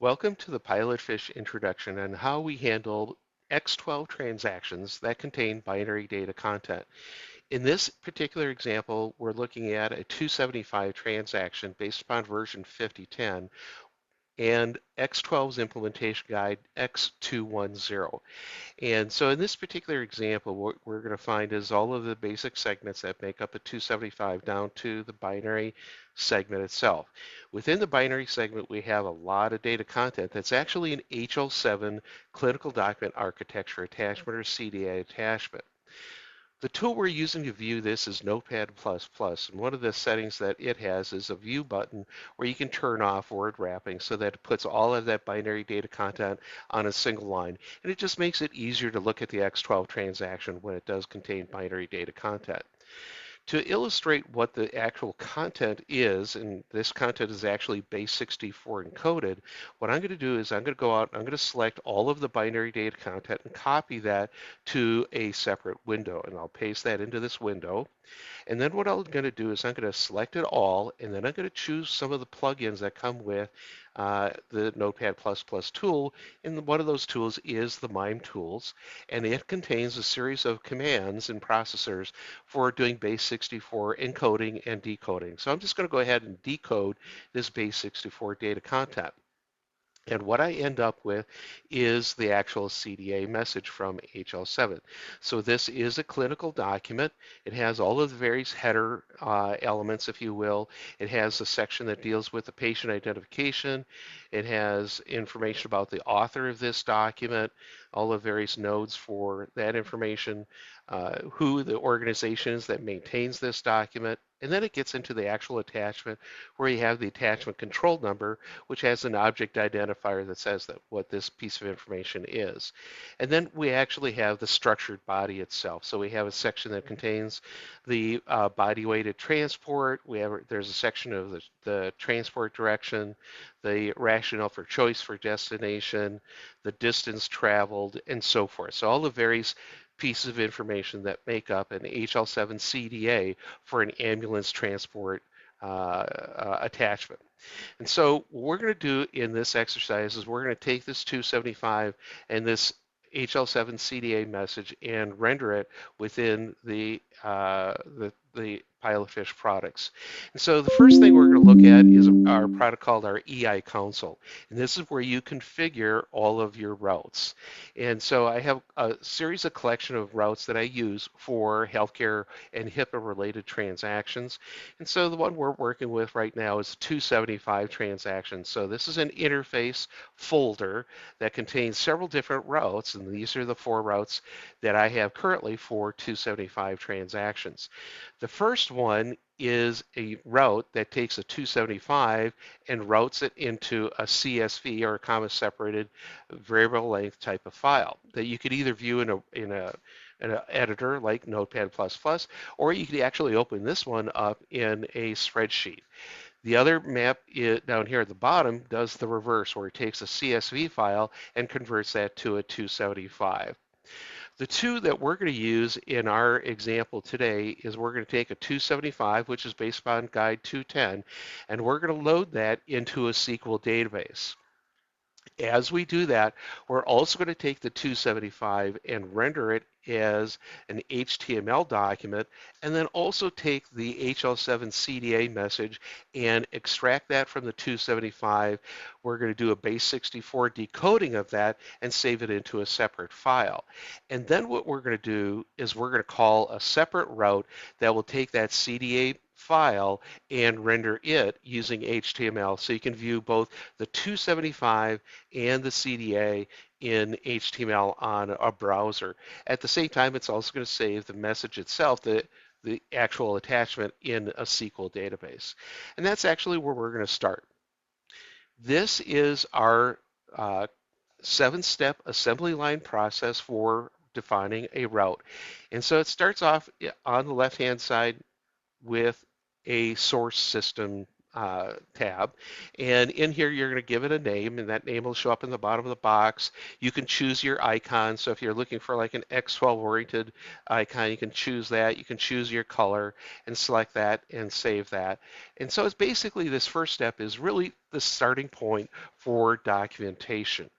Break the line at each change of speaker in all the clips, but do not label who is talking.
Welcome to the PilotFish introduction on how we handle X12 transactions that contain binary data content. In this particular example, we're looking at a 275 transaction based upon version 5010 and X12's implementation guide X210. And so in this particular example, what we're going to find is all of the basic segments that make up a 275 down to the binary segment itself. Within the binary segment, we have a lot of data content that's actually an HL7 clinical document architecture attachment or CDA attachment. The tool we're using to view this is Notepad++, and one of the settings that it has is a view button where you can turn off word wrapping so that it puts all of that binary data content on a single line. And it just makes it easier to look at the X12 transaction when it does contain binary data content. To illustrate what the actual content is, and this content is actually base 64 encoded, what I'm going to do is I'm going to go out and I'm going to select all of the binary data content and copy that to a separate window. And I'll paste that into this window. And then what I'm going to do is I'm going to select it all, and then I'm going to choose some of the plugins that come with the Notepad++ tool. And one of those tools is the MIME tools, and it contains a series of commands and processors for doing base 64 encoding and decoding. So I'm just going to go ahead and decode this base 64 data content. And what I end up with is the actual CDA message from HL7. So this is a clinical document. It has all of the various header elements, if you will. It has a section that deals with the patient identification. It has information about the author of this document, all the various nodes for that information, who the organization is that maintains this document. And then it gets into the actual attachment where you have the attachment control number, which has an object identifier that says that what this piece of information is. And then we actually have the structured body itself. So we have a section that contains the body weighted transport. There's a section of the transport direction, the rationale for choice for destination, the distance traveled, and so forth. So all the various pieces of information that make up an HL7 CDA for an ambulance transport attachment. And so what we're going to do in this exercise is we're going to take this 275 and this HL7 CDA message and render it within the PilotFish products. And so the first thing we're going to look at is our product called our EI console. And this is where you configure all of your routes. And so I have a series of collection of routes that I use for healthcare and HIPAA related transactions. And so the one we're working with right now is 275 transactions. So this is an interface folder that contains several different routes, and these are the 4 routes that I have currently for 275 transactions. The first one is a route that takes a 275 and routes it into a CSV or a comma separated variable length type of file that you could either view in an editor like Notepad++, or you could actually open this one up in a spreadsheet. The other map down here at the bottom does the reverse, where it takes a CSV file and converts that to a 275. The two that we're going to use in our example today is we're going to take a 275, which is based on Guide 210, and we're going to load that into a SQL database. As we do that, we're also going to take the 275 and render it as an HTML document, and then also take the HL7 CDA message and extract that from the 275. We're going to do a base 64 decoding of that and save it into a separate file. And then what we're going to do is we're going to call a separate route that will take that CDA file and render it using HTML. So you can view both the 275 and the CDA in HTML on a browser. At the same time, it's also going to save the message itself, the actual attachment, in a SQL database. And that's actually where we're going to start. This is our 7-step assembly line process for defining a route. And so it starts off on the left-hand side with a source system tab. And in here, you're going to give it a name, and that name will show up in the bottom of the box. You can choose your icon. So if you're looking for like an X12 oriented icon, you can choose that. You can choose your color and select that and save that. And so it's basically this first step is really the starting point for documentation.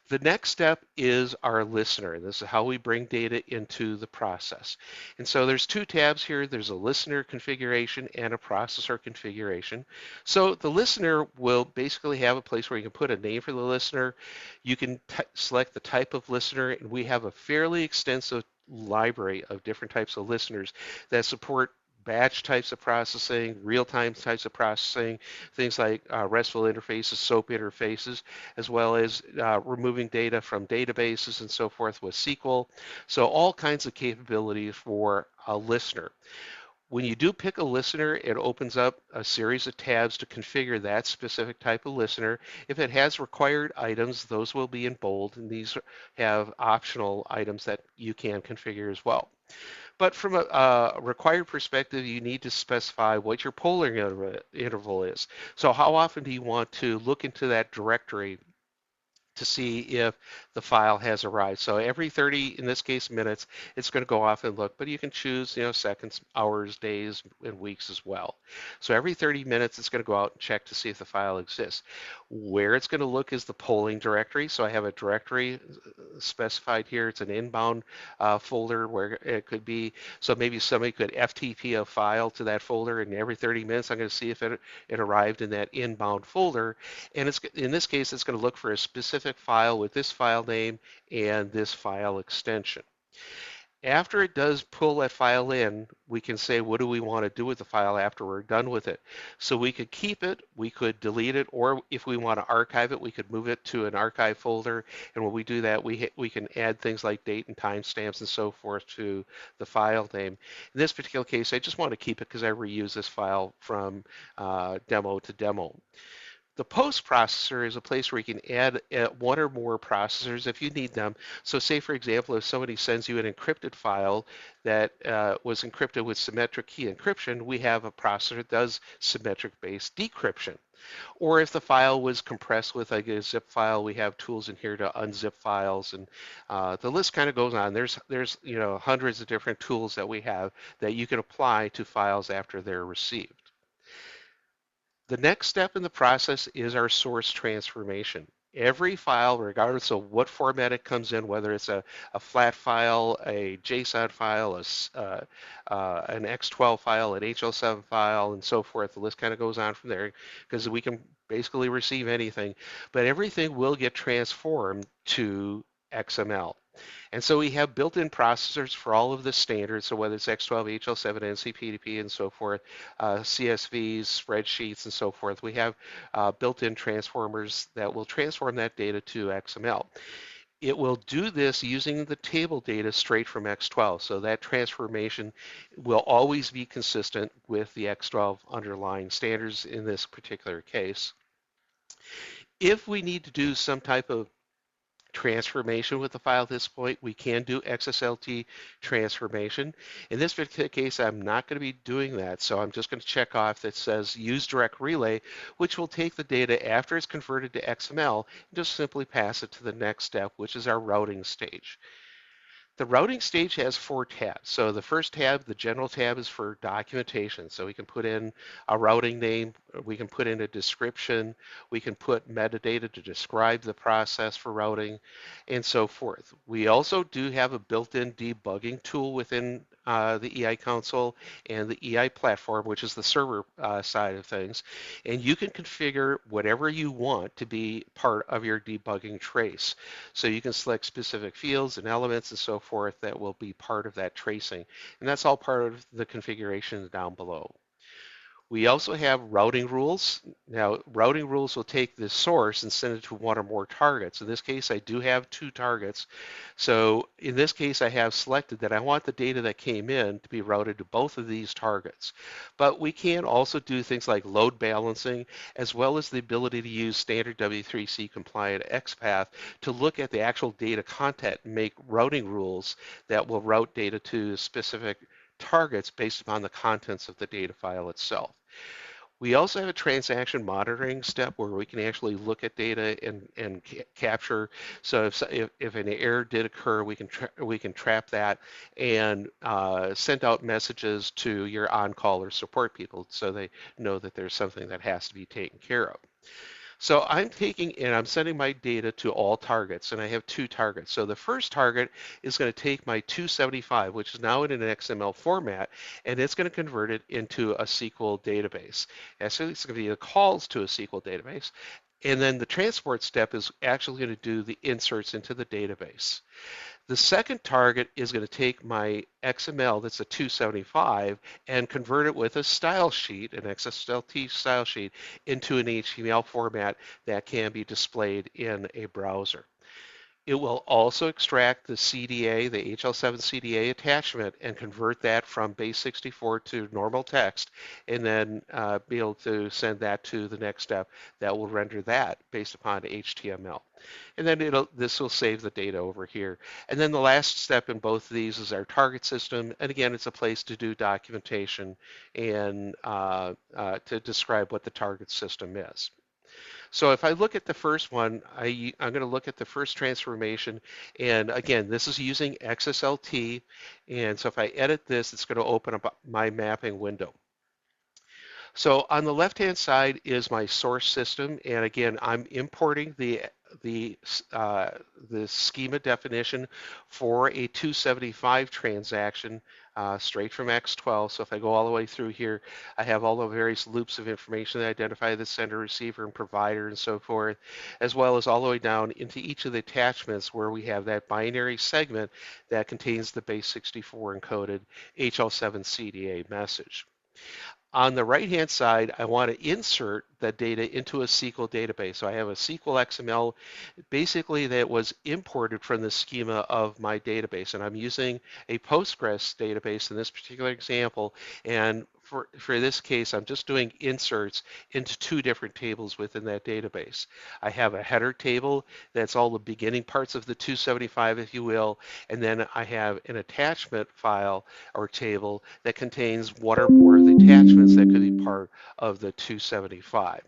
The next step is our listener. This is how we bring data into the process. And so there's two tabs here. There's a listener configuration and a processor configuration. So the listener will basically have a place where you can put a name for the listener. You can select the type of listener, and we have a fairly extensive library of different types of listeners that support batch types of processing, real-time types of processing, things like RESTful interfaces, SOAP interfaces, as well as removing data from databases and so forth with SQL. So all kinds of capabilities for a listener. When you do pick a listener, it opens up a series of tabs to configure that specific type of listener. If it has required items, those will be in bold, and these have optional items that you can configure as well. But from a required perspective, you need to specify what your polling interval is. So how often do you want to look into that directory to see if the file has arrived? So every 30, in this case, minutes, it's going to go off and look, but you can choose, seconds, hours, days, and weeks as well. So every 30 minutes, it's going to go out and check to see if the file exists. Where it's going to look is the polling directory. So I have a directory specified here. It's an inbound folder where it could be, so maybe somebody could FTP a file to that folder, and every 30 minutes, I'm going to see if it arrived in that inbound folder. And it's, in this case, it's going to look for a specific file with this file name and this file extension. After it does pull that file in, we can say, what do we want to do with the file after we're done with it? So we could keep it, we could delete it, or if we want to archive it, we could move it to an archive folder. And when we do that, we can add things like date and timestamps and so forth to the file name. In this particular case, I just want to keep it because I reuse this file from demo to demo. The post processor is a place where you can add one or more processors if you need them. So say, for example, if somebody sends you an encrypted file that was encrypted with symmetric key encryption, we have a processor that does symmetric-based decryption. Or if the file was compressed with like a zip file, we have tools in here to unzip files, and the list kind of goes on. There's hundreds of different tools that we have that you can apply to files after they're received. The next step in the process is our source transformation. Every file, regardless of what format it comes in, whether it's a flat file, a JSON file, an X12 file, an HL7 file, and so forth, the list kind of goes on from there because we can basically receive anything, but everything will get transformed to XML. And so we have built-in processors for all of the standards, so whether it's X12, HL7, NCPDP, and so forth, CSVs, spreadsheets, and so forth, we have built-in transformers that will transform that data to XML. It will do this using the table data straight from X12, so that transformation will always be consistent with the X12 underlying standards in this particular case. If we need to do some type of transformation with the file at this point, we can do XSLT transformation. In this particular case, I'm not going to be doing that, so I'm just going to check off that says use direct relay, which will take the data after it's converted to XML and just simply pass it to the next step, which is our routing stage. The routing stage has 4 tabs. So the first tab, the general tab, is for documentation. So we can put in a routing name, we can put in a description, we can put metadata to describe the process for routing, and so forth. We also do have a built-in debugging tool within the EI console and the EI platform, which is the server side of things. And you can configure whatever you want to be part of your debugging trace. So you can select specific fields and elements and so forth that will be part of that tracing. And that's all part of the configuration down below. We also have routing rules. Now, routing rules will take this source and send it to one or more targets. In this case, I do have 2 targets. So in this case, I have selected that I want the data that came in to be routed to both of these targets. But we can also do things like load balancing, as well as the ability to use standard W3C compliant XPath to look at the actual data content and make routing rules that will route data to specific targets based upon the contents of the data file itself. We also have a transaction monitoring step where we can actually look at data and capture. So if an error did occur, we can trap that and send out messages to your on-call or support people so they know that there's something that has to be taken care of. So I'm taking and I'm sending my data to all targets, and I have two targets. So the first target is going to take my 275, which is now in an XML format, and it's going to convert it into a SQL database. And so it's going to be the calls to a SQL database. And then the transport step is actually going to do the inserts into the database. The second target is going to take my XML, that's a 275, and convert it with a style sheet, an XSLT style sheet, into an HTML format that can be displayed in a browser. It will also extract the CDA, the HL7 CDA attachment, and convert that from base64 to normal text, and then be able to send that to the next step that will render that based upon HTML. And then this will save the data over here. And then the last step in both of these is our target system. And again, it's a place to do documentation and to describe what the target system is. So if I look at the first one, I'm going to look at the first transformation. And again, this is using XSLT. And so if I edit this, it's going to open up my mapping window. So on the left-hand side is my source system. And again, I'm importing the schema definition for a 275 transaction straight from X12. So if I go all the way through here, I have all the various loops of information that identify the sender, receiver, and provider, and so forth, as well as all the way down into each of the attachments where we have that binary segment that contains the base64 encoded HL7 CDA message. On the right-hand side, I want to insert that data into a SQL database. So I have a SQL XML basically that was imported from the schema of my database. And I'm using a Postgres database in this particular example. And for this case, I'm just doing inserts into two different tables within that database. I have a header table that's all the beginning parts of the 275, if you will, and then I have an attachment file or table that contains one or more of the attachments that could be part of the 275.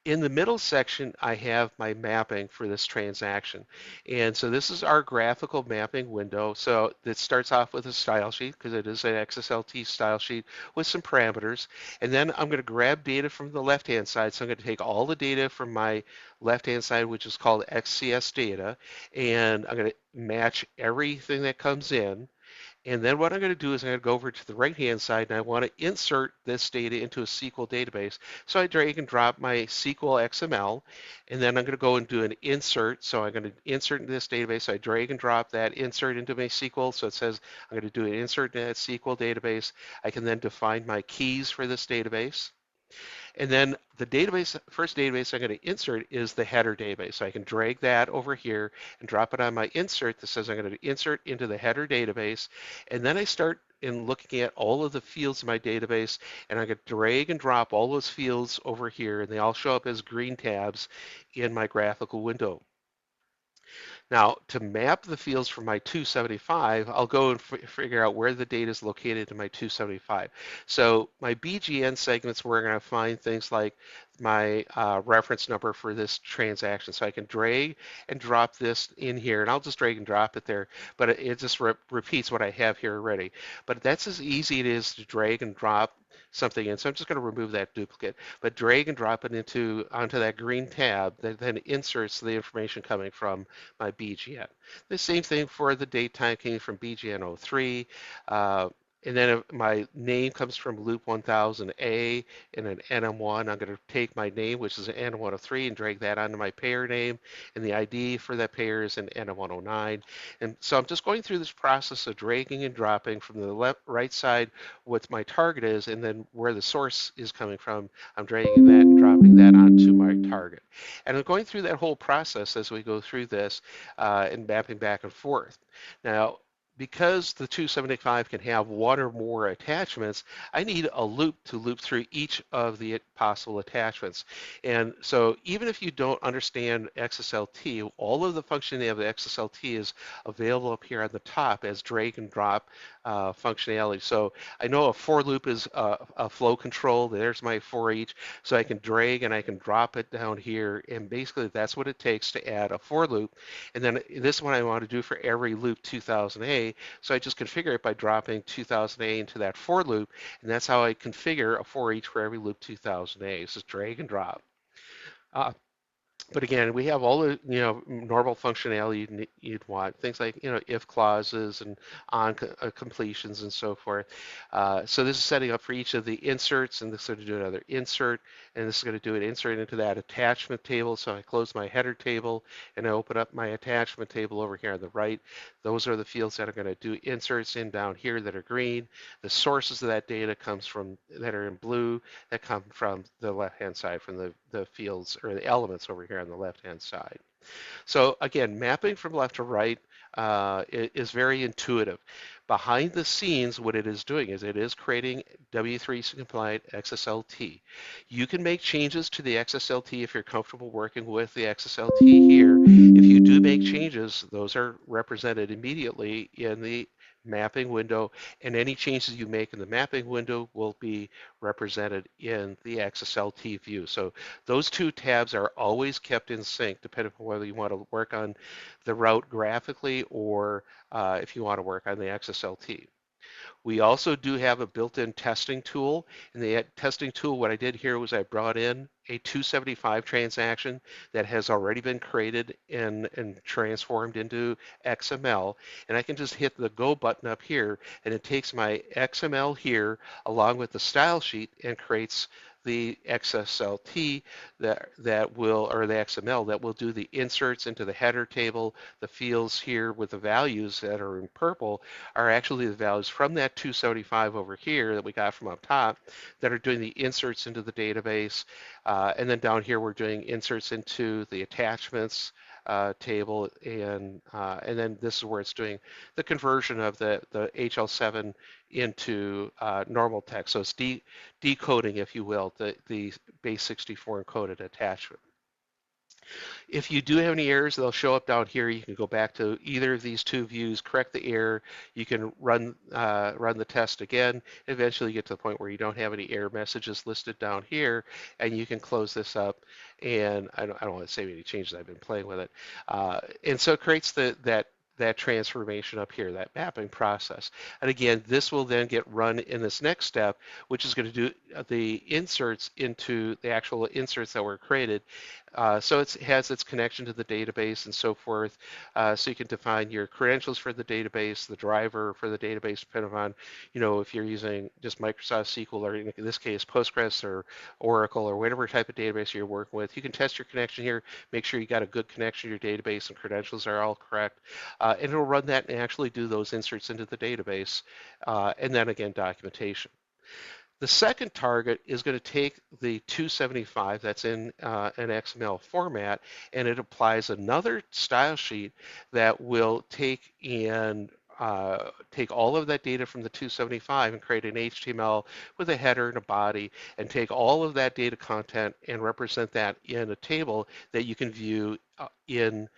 In the middle section, I have my mapping for this transaction. And so this is our graphical mapping window. So it starts off with a style sheet because it is an XSLT style sheet with some parameters. And then I'm going to grab data from the left-hand side. So I'm going to take all the data from my left-hand side, which is called XCS data, and I'm going to match everything that comes in. And then what I'm going to do is I'm going to go over to the right-hand side, and I want to insert this data into a SQL database. So I drag and drop my SQL XML, and then I'm going to go and do an insert. So I'm going to insert into this database. So I drag and drop that insert into my SQL. So it says I'm going to do an insert in that SQL database. I can then define my keys for this database. And then the first database I'm going to insert is the header database. So I can drag that over here and drop it on my insert that says I'm going to insert into the header database. And then I start in looking at all of the fields in my database, and I'm going to drag and drop all those fields over here, and they all show up as green tabs in my graphical window. Now, to map the fields for my 275, I'll go and figure out where the data is located in my 275. So my BGN segments, we're going to find things like my reference number for this transaction. So I can drag and drop this in here, and I'll just drag and drop it there, but it just repeats what I have here already. But that's as easy it is to drag and drop something in. So I'm just going to remove that duplicate, but drag and drop it onto that green tab that then inserts the information coming from my BGN. The same thing for the date time came from BGN 03. And then if my name comes from loop 1000A in an NM1, I'm going to take my name, which is an NM103, and drag that onto my payer name, and the ID for that payer is an NM109. And so I'm just going through this process of dragging and dropping from the right side what my target is, and then where the source is coming from, I'm dragging that and dropping that onto my target. And I'm going through that whole process as we go through this and mapping back and forth. Now, because the 275 can have one or more attachments, I need a loop to loop through each of the possible attachments. And so even if you don't understand XSLT, all of the functionality of the XSLT is available up here on the top as drag and drop functionality. So I know a for loop is a flow control. There's my for each. So I can drag and I can drop it down here. And basically that's what it takes to add a for loop. And then this one I want to do for every loop 2000A. So I just configure it by dropping 2000A into that for loop. And that's how I configure a for each for every loop 2000A. It's just drag and drop. Uh, but again, we have all the normal functionality you'd want, things like if clauses and on completions and so forth. So this is setting up for each of the inserts, and this is going to do another insert, and this is going to do an insert into that attachment table. So I close my header table and I open up my attachment table over here on the right. Those are the fields that are going to do inserts in down here that are green. The sources of that data that are in blue that come from the left-hand side, from the fields or the elements over here on the left-hand side. So again, mapping from left to right is very intuitive. Behind the scenes, what it is doing is it is creating W3C compliant XSLT. You can make changes to the XSLT if you're comfortable working with the XSLT here. If you do make changes, those are represented immediately in the mapping window, and any changes you make in the mapping window will be represented in the XSLT view. So those two tabs are always kept in sync, depending on whether you want to work on the route graphically or if you want to work on the XSLT. We also do have a built-in testing tool. In the testing tool, what I did here was I brought in a 275 transaction that has already been created and transformed into XML. And I can just hit the go button up here, and it takes my XML here along with the style sheet and creates the XSLT that will, or the XML that will do the inserts into the header table. The fields here with the values that are in purple are actually the values from that 275 over here that we got from up top that are doing the inserts into the database. And then down here we're doing inserts into the attachments table, and then this is where it's doing the conversion of the HL7 into normal text. So it's decoding, if you will, the base 64 encoded attachment. If you do have any errors, they'll show up down here. You can go back to either of these two views, correct the error. You can run the test again. Eventually, you get to the point where you don't have any error messages listed down here, and you can close this up. And I don't want to save any changes. I've been playing with it, and so it creates that transformation up here, that mapping process. And again, this will then get run in this next step, which is going to do the inserts into the actual inserts that were created. So it has its connection to the database and so forth. So you can define your credentials for the database, the driver for the database, depending on, if you're using just Microsoft SQL, or in this case, Postgres or Oracle or whatever type of database you're working with. You can test your connection here, make sure you got a good connection to your database and credentials are all correct. And it'll run that and actually do those inserts into the database. And then again, documentation. The second target is going to take the 275 that's in an XML format, and it applies another style sheet that will take all of that data from the 275 and create an HTML with a header and a body, and take all of that data content and represent that in a table that you can view in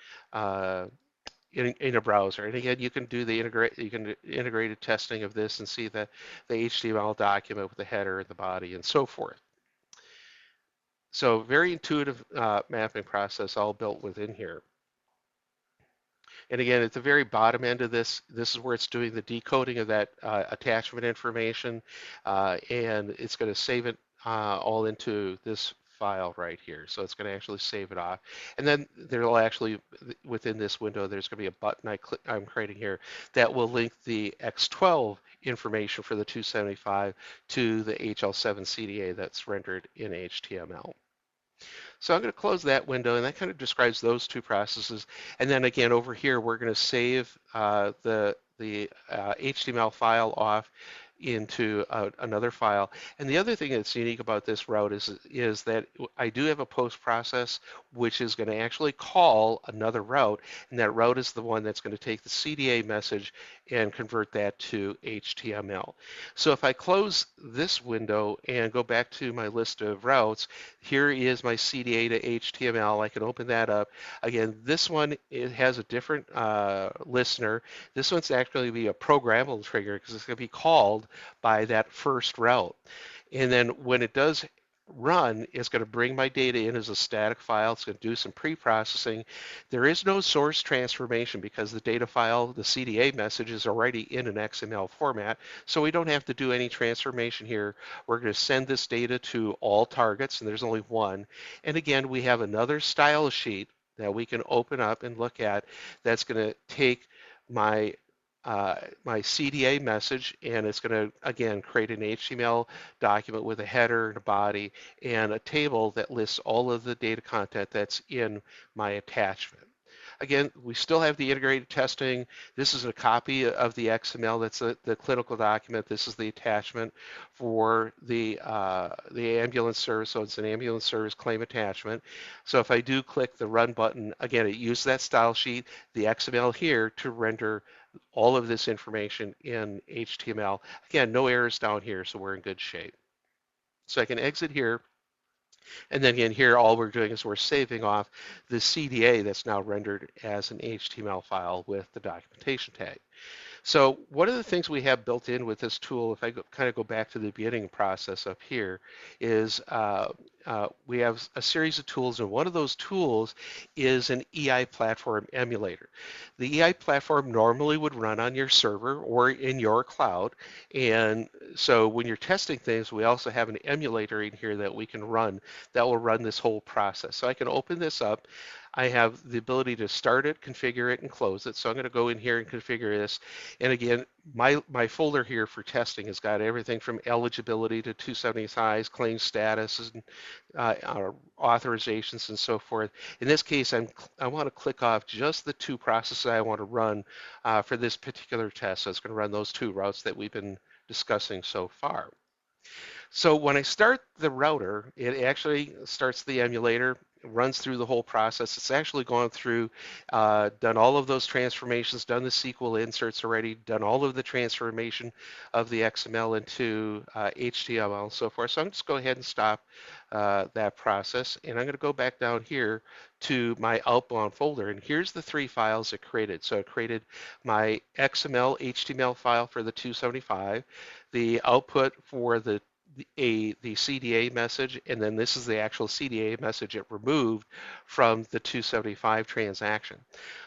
a browser. And again, you can do the integrated testing of this and see the HTML document with the header and the body and so forth. So very intuitive mapping process all built within here. And again, at the very bottom end of this is where it's doing the decoding of that attachment information, and it's going to save it all into this file right here. So it's going to actually save it off. And then there will actually, within this window, there's going to be a button I'm creating here that will link the X12 information for the 275 to the HL7 CDA that's rendered in HTML. So I'm going to close that window, and that kind of describes those two processes. And then again, over here, we're going to save the HTML file off into another file. And the other thing that's unique about this route is that I do have a post process which is going to actually call another route, and that route is the one that's going to take the CDA message and convert that to HTML. So if I close this window and go back to my list of routes, here is my CDA to HTML. I can open that up. Again, this one, it has a different listener. This one's actually be a programmable trigger because it's going to be called by that first route. And then when it does run, it's going to bring my data in as a static file. It's going to do some pre-processing. There is no source transformation because the data file, the CDA message, is already in an XML format, so we don't have to do any transformation here. We're going to send this data to all targets, and there's only one. And again, we have another style sheet that we can open up and look at that's going to take my my CDA message, and it's going to, again, create an HTML document with a header and a body and a table that lists all of the data content that's in my attachment. Again, we still have the integrated testing. This is a copy of the XML. That's the clinical document. This is the attachment for the ambulance service. So it's an ambulance service claim attachment. So if I do click the run button, again, it uses that style sheet, the XML here, to render all of this information in HTML. Again, no errors down here, so we're in good shape. So I can exit here. And then again, here, all we're doing is we're saving off the CDA that's now rendered as an HTML file with the documentation tag. So one of the things we have built in with this tool, if I kind of go back to the beginning process up here, is we have a series of tools, and one of those tools is an EI platform emulator. The EI platform normally would run on your server or in your cloud, and so when you're testing things, we also have an emulator in here that we can run that will run this whole process. So I can open this up. I have the ability to start it, configure it, and close it. So I'm going to go in here and configure this. And again, my folder here for testing has got everything from eligibility to 270 size, claim status, and authorizations, and so forth. In this case, I want to click off just the two processes I want to run for this particular test. So it's going to run those two routes that we've been discussing so far. So when I start the router, it actually starts the emulator, runs through the whole process. It's actually gone through, done all of those transformations, done the SQL inserts already, done all of the transformation of the XML into HTML and so forth. So I'm just go ahead and stop that process. And I'm going to go back down here to my outbound folder. And here's the three files it created. So it created my XML HTML file for the 275, the output for the CDA message, and then this is the actual CDA message it removed from the 275 transaction.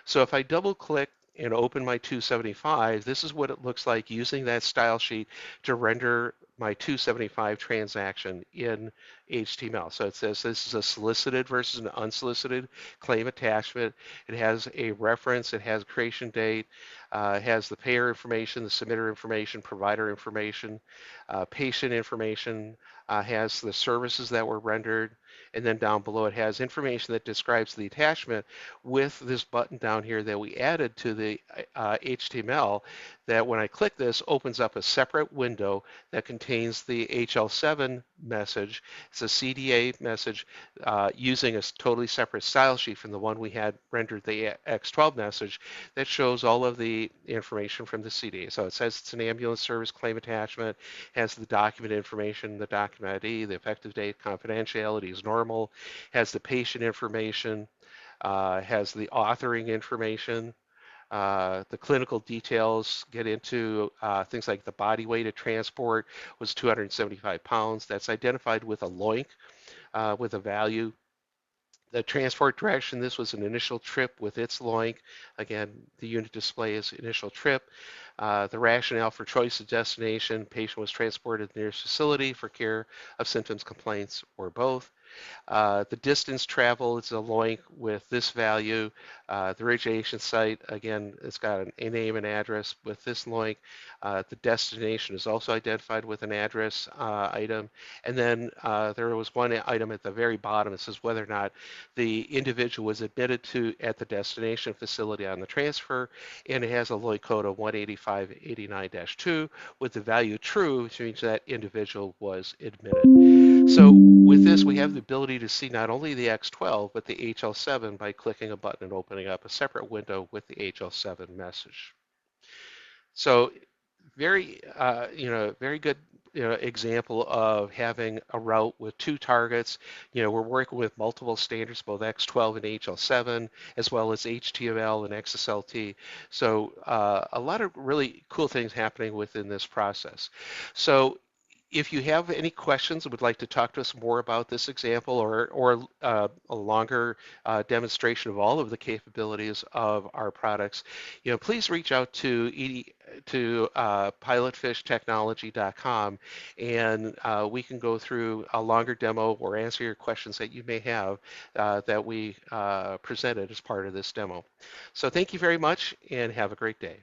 So if I double click and open my 275, this is what it looks like using that style sheet to render my 275 transaction in HTML. So it says this is a solicited versus an unsolicited claim attachment. It has a reference, it has creation date, it has the payer information, the submitter information, provider information, patient information, has the services that were rendered, and then down below it has information that describes the attachment with this button down here that we added to the HTML that when I click this opens up a separate window that contains the HL7 message. It's a CDA message using a totally separate style sheet from the one we had rendered the X12 message that shows all of the information from the CDA. So it says it's an ambulance service claim attachment, has the document information, the document ID, the effective date, confidentiality is normal, has the patient information, has the authoring information. The clinical details get into things like the body weight of transport was 275 pounds. That's identified with a LOINC with a value. The transport direction, this was an initial trip with its LOINC. Again, the unit display is initial trip. The rationale for choice of destination, patient was transported to the nearest facility for care of symptoms, complaints, or both. The distance travel is a LOINC with this value. The origination site, again, it's got a name and address with this LOINC. The destination is also identified with an address item. And then there was one item at the very bottom. It says whether or not the individual was admitted to at the destination facility on the transfer, and it has a LOINC code of 185 275-89-2 with the value true, which means that individual was admitted. So with this, we have the ability to see not only the X12, but the HL7 by clicking a button and opening up a separate window with the HL7 message. So very good, example of having a route with two targets. We're working with multiple standards, both X12 and HL7, as well as HTML and XSLT. So a lot of really cool things happening within this process. So if you have any questions and would like to talk to us more about this example or a longer demonstration of all of the capabilities of our products, please reach out to pilotfishtechnology.com, and we can go through a longer demo or answer your questions that you may have that we presented as part of this demo. So thank you very much and have a great day.